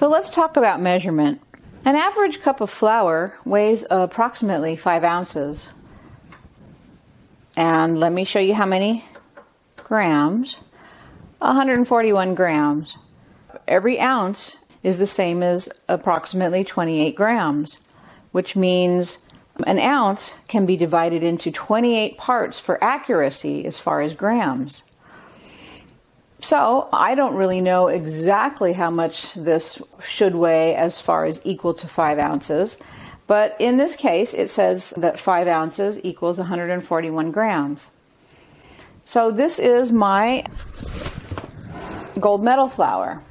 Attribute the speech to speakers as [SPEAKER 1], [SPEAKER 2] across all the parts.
[SPEAKER 1] So let's talk about measurement. An average cup of flour weighs approximately 5 ounces. And let me show you how many grams. 141 grams. Every ounce is the same as approximately 28 grams, which means an ounce can be divided into 28 parts for accuracy as far as grams. So I don't really know exactly how much this should weigh as far as equal to 5 ounces, but in this case it says that 5 ounces equals 141 grams. So this is my gold medal flour.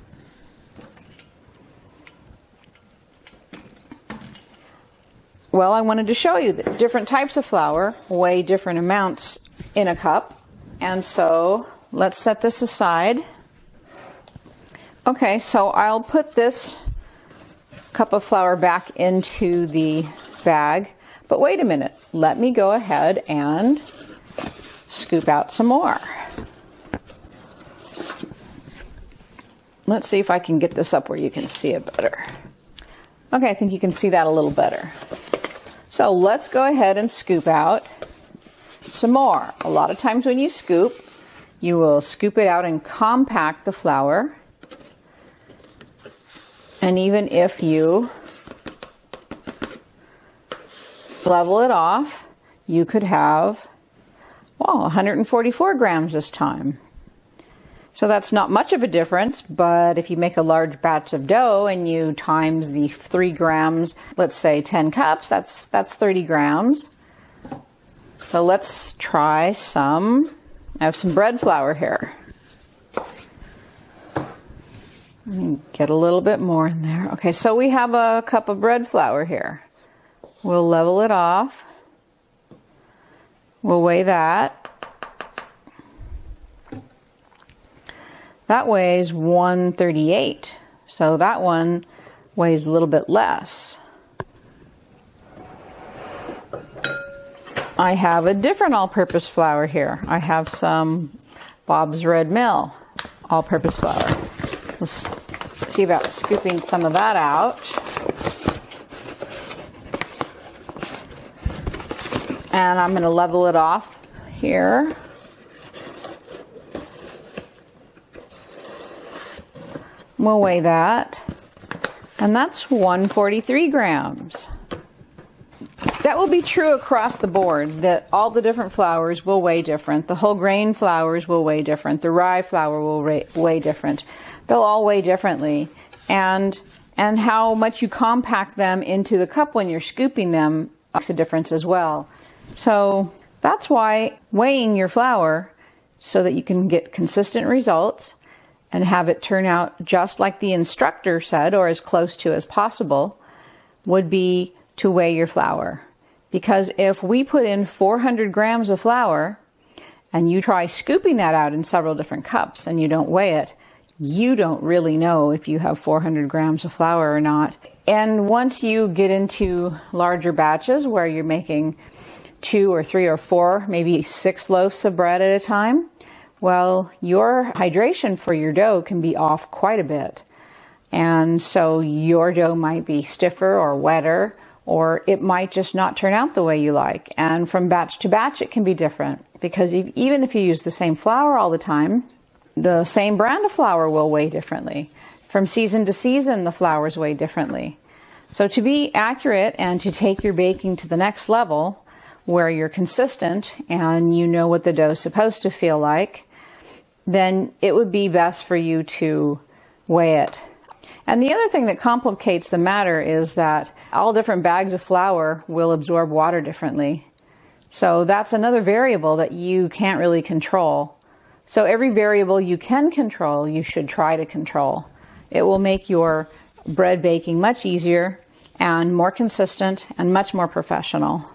[SPEAKER 1] Well, I wanted to show you that different types of flour weigh different amounts in a cup, and so let's set this aside. Okay, so I'll put this cup of flour back into the bag, but wait a minute, let me go ahead and scoop out some more. Let's see if I can get this up where you can see it better. Okay, I think you can see that a little better. So let's go ahead and scoop out some more. A lot of times when you scoop, you will scoop it out and compact the flour. And even if you level it off, you could have, 144 grams this time. So that's not much of a difference, but if you make a large batch of dough and you times the 3 grams, let's say 10 cups, that's 30 grams. So let's try some. I have some bread flour here. Let me get a little bit more in there. Okay, so we have a cup of bread flour here. We'll level it off. We'll weigh that. That weighs 138. So that one weighs a little bit less. I have a different all-purpose flour here. I have some Bob's Red Mill all-purpose flour. Let's see about scooping some of that out. And I'm going to level it off here. We'll weigh that. And that's 143 grams. That will be true across the board, that all the different flours will weigh different. The whole grain flours will weigh different. The rye flour will weigh different. They'll all weigh differently. And how much you compact them into the cup when you're scooping them makes a difference as well. So that's why weighing your flour so that you can get consistent results and have it turn out just like the instructor said, or as close to as possible, would be to weigh your flour. Because if we put in 400 grams of flour and you try scooping that out in several different cups and you don't weigh it, you don't really know if you have 400 grams of flour or not. And once you get into larger batches where you're making 2 or 3 or 4, maybe 6 loaves of bread at a time, well, your hydration for your dough can be off quite a bit. And so your dough might be stiffer or wetter, or it might just not turn out the way you like. And from batch to batch, it can be different, because even if you use the same flour all the time, the same brand of flour will weigh differently. From season to season, the flours weigh differently. So to be accurate and to take your baking to the next level, where you're consistent and you know what the dough is supposed to feel like, then it would be best for you to weigh it. And the other thing that complicates the matter is that all different bags of flour will absorb water differently. So that's another variable that you can't really control. So every variable you can control, you should try to control. It will make your bread baking much easier and more consistent and much more professional.